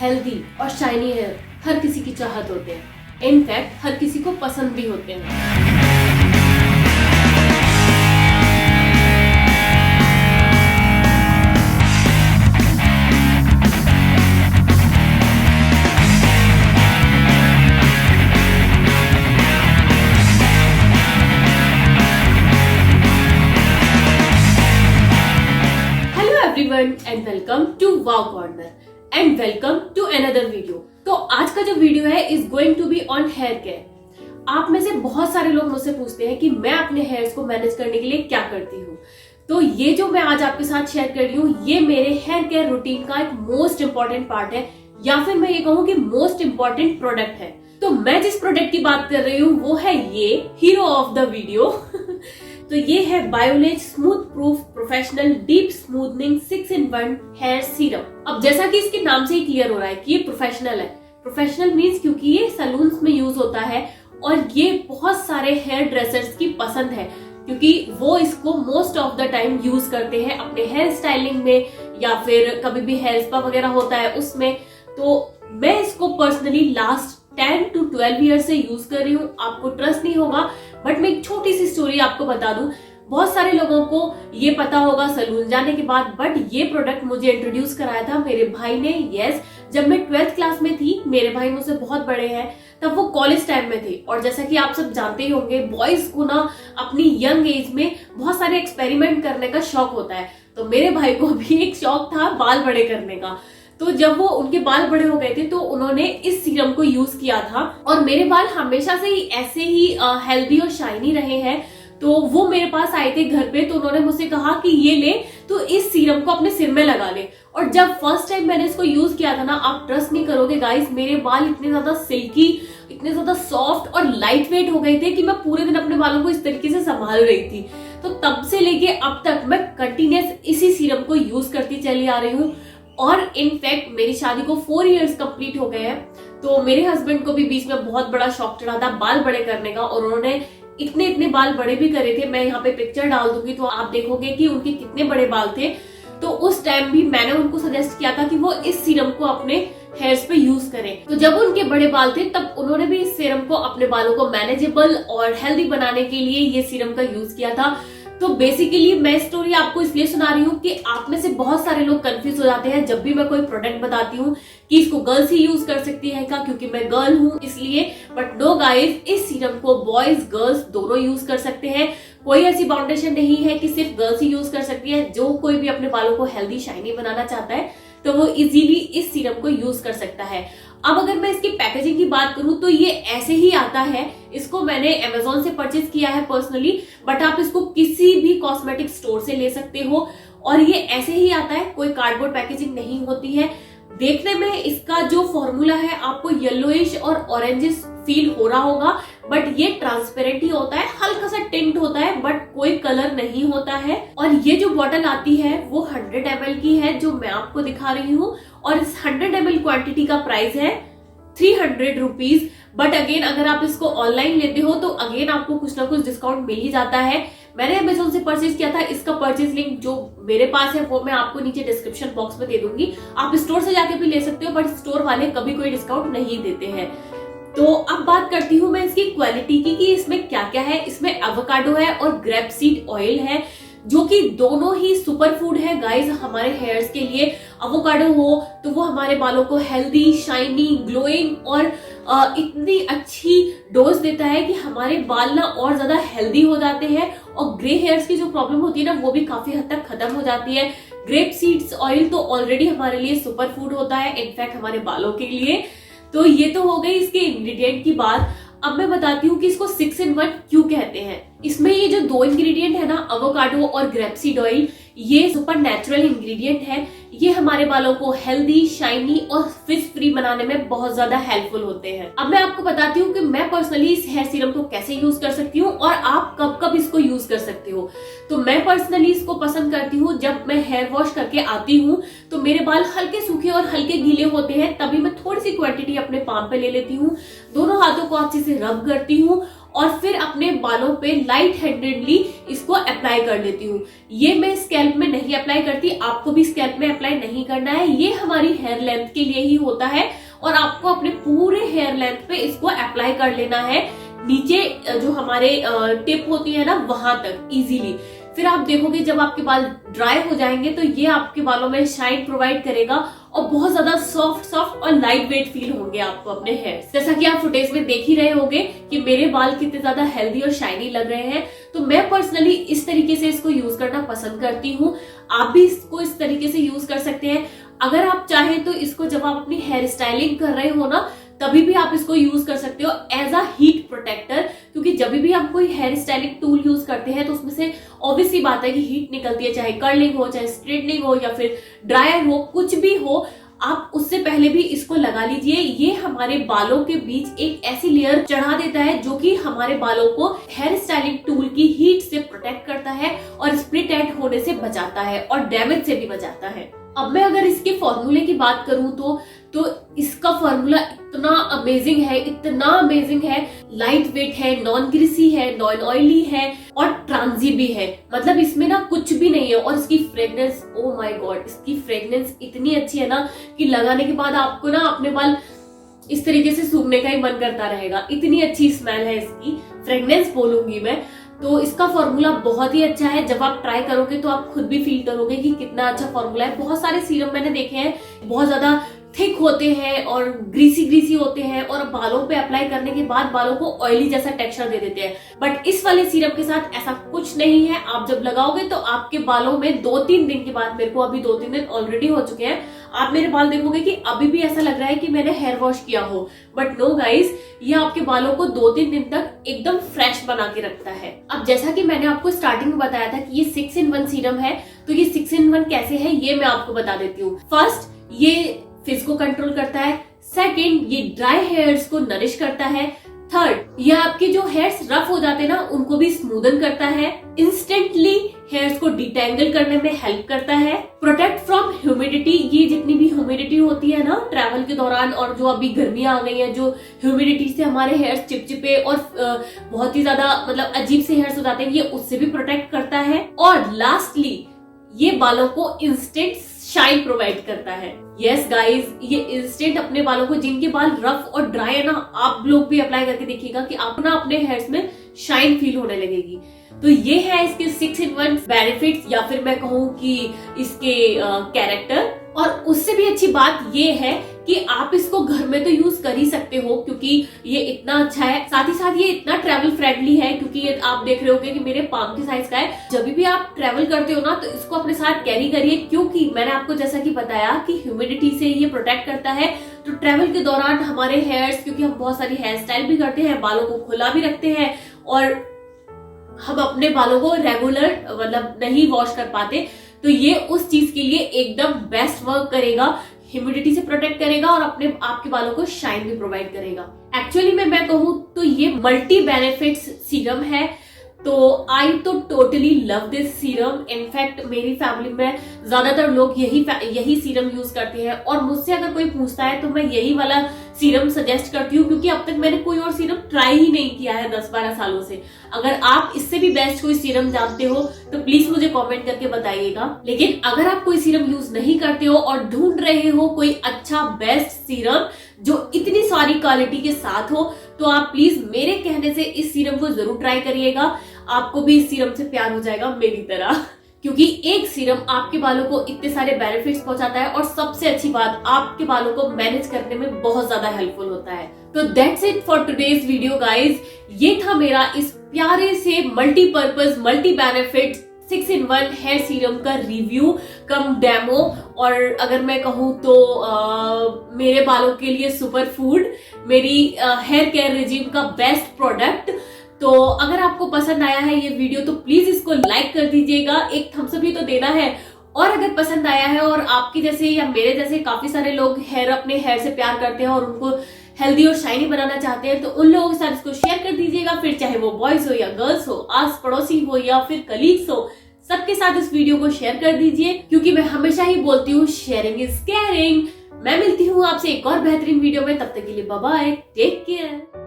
Healthy और shiny hair हर किसी की चाहत होते हैं। इनफैक्ट हर किसी को पसंद भी होते हैं। And welcome to wow corner and welcome to another video. तो आज का जो वीडियो है is going to be on hair care. आप में से बहुत सारे लोग मुझसे पूछते हैं कि मैं अपने हेयर्स को मैनेज करने के लिए क्या करती हूँ। तो ये जो मैं आज आपके साथ शेयर कर रही हूँ ये मेरे हेयर केयर रूटीन का एक मोस्ट इंपॉर्टेंट पार्ट है, या फिर मैं ये कहूँ कि मोस्ट इंपॉर्टेंट प्रोडक्ट है। तो मैं जिस प्रोडक्ट की बात कर रही हूँ वो है ये हीरो ऑफ द वीडियो। तो ये है Biolage smooth proof professional deep smoothening 6-in-1 hair serum. अब जैसा कि इसके नाम से ही क्लियर हो रहा है कि ये प्रोफेशनल है। प्रोफेशनल मींस क्योंकि ये सैलून्स में यूज होता है और ये बहुत सारे हेयर ड्रेसर्स की पसंद है, क्योंकि वो इसको most of the time use करते हैं अपने हेयर स्टाइलिंग में या फिर कभी भी हेयर स्पा वगैरह होता है उसमें। तो मैं इसको पर्सनली लास्ट 10 to 12 ईयर से यूज कर रही हूँ। आपको ट्रस्ट नहीं होगा बट मैं एक छोटी सी स्टोरी आपको बता दूं। बहुत सारे लोगों को ये पता होगा सैलून जाने के बाद, बट ये प्रोडक्ट मुझे इंट्रोड्यूस कराया था मेरे भाई ने। यस, जब मैं 12th क्लास में थी, मेरे भाई मुझसे बहुत बड़े हैं, तब वो कॉलेज टाइम में थे। और जैसा कि आप सब जानते ही होंगे बॉयज को ना अपनी यंग एज में बहुत सारे एक्सपेरिमेंट करने का शौक होता है। तो मेरे भाई को भी एक शौक था बाल बड़े करने का। तो जब वो उनके बाल बड़े हो गए थे तो उन्होंने इस सीरम को यूज किया था और मेरे बाल हमेशा से ही ऐसे ही हेल्दी और शाइनी रहे हैं। तो वो मेरे पास आए थे घर पे, तो उन्होंने मुझसे कहा कि ये ले तो इस सीरम को अपने सिर में लगा ले। और जब फर्स्ट टाइम मैंने इसको यूज किया था ना, आप ट्रस्ट नहीं करोगे गाइस, मेरे बाल इतने ज्यादा सिल्की, इतने ज्यादा सॉफ्ट और लाइट वेट हो गए थे कि मैं पूरे दिन अपने बालों को इस तरीके से संभाल रही थी। तो तब से लेके अब तक मैं कंटिन्यूस इसी सीरम को यूज करती चली आ रही हूँ। और इनफैक्ट मेरी शादी को 4 इयर्स कंप्लीट हो गए हैं। तो मेरे हस्बैंड को भी बीच में बहुत बड़ा शौक चढ़ा था बाल बड़े करने का, और उन्होंने इतने बाल बड़े भी करे थे। मैं यहाँ पे पिक्चर डाल दूंगी तो आप देखोगे कि उनके कितने बड़े बाल थे। तो उस टाइम भी मैंने उनको सजेस्ट किया था कि वो इस सीरम को अपने हेयर्स पे यूज करें। तो जब उनके बड़े बाल थे तब उन्होंने भी इस सीरम को अपने बालों को मैनेजेबल और हेल्दी बनाने के लिए ये सीरम का यूज किया था। तो बेसिकली मैं स्टोरी आपको इसलिए सुना रही हूँ कि आप में से बहुत सारे लोग कंफ्यूज हो जाते हैं जब भी मैं कोई प्रोडक्ट बताती हूँ कि इसको गर्ल्स ही यूज कर सकती है क्या, क्योंकि मैं गर्ल हूँ इसलिए। बट नो गाइस, इस सीरम को बॉयज गर्ल्स दोनों यूज कर सकते हैं। कोई ऐसी बाउंडेशन नहीं है कि सिर्फ गर्ल्स ही यूज कर सकती है। जो कोई भी अपने बालों को हेल्दी शाइनी बनाना चाहता है तो वो इजीली इस सीरम को यूज कर सकता है। अब अगर मैं इसकी पैकेजिंग की बात करूं तो ये ऐसे ही आता है। इसको मैंने Amazon से परचेज किया है पर्सनली, बट आप इसको किसी भी कॉस्मेटिक स्टोर से ले सकते हो। और ये ऐसे ही आता है, कोई कार्डबोर्ड पैकेजिंग नहीं होती है। देखने में इसका जो फॉर्मूला है आपको येलोइश और ऑरेंजिश फील हो रहा होगा, बट ये ट्रांसपेरेंट ही होता है, हल्का सा टिंट होता है बट कोई कलर नहीं होता है। और ये जो बॉटल आती है वो 100 ml की है जो मैं आपको दिखा रही हूँ, और इस 100 ml क्वांटिटी का प्राइस है 300 रुपीज। बट अगेन अगर आप इसको ऑनलाइन लेते हो तो अगेन आपको कुछ ना कुछ डिस्काउंट मिल ही जाता है। मैंने Amazon से परचेज किया था। इसका परचेज लिंक जो मेरे पास है वो मैं आपको नीचे डिस्क्रिप्शन बॉक्स में दे दूंगी। आप स्टोर से जाके भी ले सकते हो, बट स्टोर वाले कभी कोई डिस्काउंट नहीं देते हैं। तो अब बात करती हूँ मैं इसकी क्वालिटी की कि इसमें क्या क्या है। इसमें एवोकाडो है और ग्रेप सीड ऑयल है, जो कि दोनों ही सुपर फूड है गाइस हमारे हेयर्स के लिए। एवोकाडो हो तो वो हमारे बालों को हेल्दी, शाइनी, ग्लोइंग और इतनी अच्छी डोज देता है कि हमारे बाल ना और ज्यादा हेल्दी हो जाते हैं, और ग्रे हेयर्स की जो प्रॉब्लम होती है ना वो भी काफी हद तक खत्म हो जाती है। ग्रेप सीड्स ऑयल तो ऑलरेडी हमारे लिए सुपर फूड होता है, इनफैक्ट हमारे बालों के लिए। तो ये तो हो गई इसके इंग्रेडिएंट की बात। अब मैं बताती हूँ कि इसको 6-in-1 क्यों कहते हैं। इसमें ये जो 2 इंग्रेडिएंट है ना, एवोकाडो और ग्रेपसीड ऑयल, ये सुपर नेचुरल इंग्रेडिएंट है। ये हमारे बालों को हेल्दी, शाइनी और फिश फ्री बनाने में बहुत ज्यादा हेल्पफुल होते हैं। अब मैं आपको बताती हूँ कि मैं पर्सनली इस हेयर सीरम को कैसे यूज कर सकती हूँ और आप कब कब इसको यूज कर सकते हो। तो मैं पर्सनली इसको पसंद करती हूँ जब मैं हेयर वॉश करके आती हूँ तो मेरे बाल हल्के सूखे और हल्के गीले होते हैं, तभी मैं थोड़ी सी क्वांटिटी अपने पाम पे ले लेती हूँ, दोनों हाथों को अच्छे से रब करती हूँ और फिर अपने बालों पे लाइट हैंडेडली इसको अप्लाई कर लेती हूँ। ये मैं स्कैल्प में नहीं अप्लाई करती, आपको भी स्कैल्प में अप्लाई नहीं नहीं करना है, ये हमारी हेयर लेंथ के लिए ही होता है और आपको अपने पूरे हेयर लेंथ पे इसको अप्लाई कर लेना है, नीचे जो हमारे टिप होती है ना वहां तक इजीली। फिर आप देखोगे जब आपके बाल ड्राई हो जाएंगे तो ये आपके बालों में शाइन प्रोवाइड करेगा और बहुत ज्यादा सॉफ्ट और लाइट वेट फील होंगे आपको अपने हेयर। जैसा कि आप फुटेज में देख ही रहे होंगे कि मेरे बाल कितने ज्यादा हेल्दी और शाइनी लग रहे हैं। तो मैं पर्सनली इस तरीके से इसको यूज करना पसंद करती हूँ, आप भी इसको इस तरीके से यूज कर सकते हैं। अगर आप चाहें तो इसको जब आप अपनी हेयर स्टाइलिंग कर रहे हो ना तभी भी आप इसको यूज कर सकते हो एज अ हीट प्रोटेक्टर, क्योंकि जब भी हम कोई हेयर स्टाइलिंग टूल यूज करते हैं तो उसमें से ऑब्वियसली बात है कि हीट निकलती है, चाहे कर्लिंग हो, चाहे स्ट्रेटनिंग हो या फिर ड्रायर हो, कुछ भी हो, आप उससे पहले भी इसको लगा लीजिए। ये हमारे बालों के बीच एक ऐसी लेयर चढ़ा देता है जो कि हमारे बालों को हेयर स्टाइलिंग टूल की हीट से प्रोटेक्ट करता है और स्प्लिट एंड होने से बचाता है और डैमेज से भी बचाता है। अब मैं अगर इसके फॉर्मूले की बात करूं तो इसका फॉर्मूला इतना अमेजिंग है, लाइट वेट है, नॉन ग्रीसी है, नॉन ऑयली है और ट्रांजी भी है। मतलब इसमें ना कुछ भी नहीं है। और इसकी फ्रेग्रेंस, ओ माय गॉड, इसकी फ्रेग्रेंस इतनी अच्छी है ना कि लगाने के बाद आपको ना अपने बाल इस तरीके से सूखने का ही मन करता रहेगा, इतनी अच्छी स्मेल है इसकी, फ्रेग्रेंस बोलूंगी मैं। तो इसका फॉर्मूला बहुत ही अच्छा है, जब आप ट्राई करोगे तो आप खुद भी फील करोगे कि कितना अच्छा फॉर्मूला है। बहुत सारे सीरम मैंने देखे हैं बहुत ज्यादा थिक होते हैं और ग्रीसी होते हैं और बालों पे अप्लाई करने के बाद बालों को ऑयली जैसा टेक्सचर दे देते हैं, बट इस वाले सीरम के साथ ऐसा कुछ नहीं है। आप जब लगाओगे तो आपके बालों में 2-3 दिन के बाद, मेरे को अभी 2-3 दिन ऑलरेडी हो चुके हैं, आप मेरे बाल देखोगे कि अभी भी ऐसा लग रहा है कि मैंने हेयर वॉश किया हो, बट नो गाइज, ये आपके बालों को 2-3 दिन तक एकदम फ्रेश बना के रखता है। अब जैसा कि मैंने आपको स्टार्टिंग में बताया था कि ये 6-in-1 सीरम है, तो ये 6-in-1 कैसे है ये मैं आपको बता देती हूँ। फर्स्ट, ये फिज को कंट्रोल करता है। सेकंड, ये ड्राई हेयर्स को नरिश करता है। थर्ड, ये आपके जो हेयर्स रफ हो जाते हैं ना उनको भी स्मूदन करता है। इंस्टेंटली हेयर्स को डिटेंगल करने में हेल्प करता है। प्रोटेक्ट फ्रॉम ह्यूमिडिटी, ये जितनी भी ह्यूमिडिटी होती है ना ट्रैवल के दौरान, और जो अभी गर्मियां आ गई है, जो ह्यूमिडिटी से हमारे हेयर्स चिपचिपे और बहुत ही ज्यादा मतलब अजीब से हेयर्स हो जाते हैं, ये उससे भी प्रोटेक्ट करता है। और लास्टली, ये बालों को इंस्टेंट शाइन प्रोवाइड करता है। यस गाइज, ये इंस्टेंट अपने बालों को, जिनके बाल रफ और ड्राई है ना, आप लोग भी अप्लाई करके देखिएगा कि आप ना अपने हेयर्स में शाइन फील होने लगेगी। तो ये है इसके 6-in-1 बेनिफिट्स, या फिर मैं कहूँ कि इसके कैरेक्टर। और उससे भी अच्छी बात ये है कि आप इसको घर में तो यूज कर ही सकते हो, क्योंकि ये इतना अच्छा है। साथ ही साथ ये इतना ट्रैवल फ्रेंडली है, क्योंकि ये आप देख रहे होंगे कि मेरे पाम के साइज का है। जब भी आप ट्रैवल करते हो ना तो इसको अपने साथ कैरी करिए, क्योंकि मैंने आपको जैसा कि बताया कि ह्यूमिडिटी से ये प्रोटेक्ट करता है। तो ट्रैवल के दौरान हमारे हेयर्स, क्योंकि हम बहुत सारी हेयर स्टाइल भी करते हैं, बालों को खुला भी रखते हैं और हम अपने बालों को रेगुलर मतलब नहीं वॉश कर पाते, तो ये उस चीज के लिए एकदम बेस्ट वर्क करेगा, ह्यूमिडिटी से प्रोटेक्ट करेगा और अपने आपके बालों को शाइन भी प्रोवाइड करेगा। एक्चुअली में मैं कहूँ तो ये मल्टी बेनिफिट्स सीरम है। तो आई तो totally love this serum. In fact मेरी फैमिली में ज्यादातर लोग यही सीरम यूज करते हैं, और मुझसे अगर कोई पूछता है तो मैं यही वाला सीरम सजेस्ट करती हूँ, क्योंकि अब तक मैंने कोई और सीरम ट्राई ही नहीं किया है 10-12 सालों से। अगर आप इससे भी बेस्ट कोई सीरम जानते हो तो प्लीज मुझे कमेंट करके बताइएगा। लेकिन अगर आप कोई सीरम यूज नहीं करते हो और ढूंढ रहे हो कोई अच्छा बेस्ट सीरम जो इतनी सारी क्वालिटी के साथ हो, तो आप प्लीज मेरे कहने से इस सीरम को जरूर ट्राई करिएगा। आपको भी इस सीरम से प्यार हो जाएगा मेरी तरह, क्योंकि एक सीरम आपके बालों को इतने सारे बेनिफिट्स पहुंचाता है, और सबसे अच्छी बात, आपके बालों को मैनेज करने में बहुत ज्यादा हेल्पफुल होता है। तो that's it for today's video guys. ये था मेरा इस प्यारे से multipurpose multi benefit 6-in-1 hair serum का रिव्यू कम डेमो, और अगर मैं कहूँ तो मेरे बालों के लिए सुपर फूड, मेरी हेयर केयर रेजिम का बेस्ट प्रोडक्ट। तो अगर आपको पसंद आया है ये वीडियो तो प्लीज इसको लाइक कर दीजिएगा, एक थम्स अप भी तो देना है। और अगर पसंद आया है और आपके जैसे या मेरे जैसे काफी सारे लोग अपने हेयर से प्यार करते हैं और उनको हेल्दी और शाइनी बनाना चाहते हैं, तो उन लोगों के साथ इसको शेयर कर दीजिएगा। फिर चाहे वो बॉयज हो या गर्ल्स हो, आस पड़ोसी हो या फिर कलीग्स हो, सबके साथ इस वीडियो को शेयर कर दीजिए, क्योंकि मैं हमेशा ही बोलती हूँ शेयरिंग इज केयरिंग। मैं मिलती हूँ आपसे एक और बेहतरीन वीडियो में, तब तक के लिए बाय बाय, टेक केयर।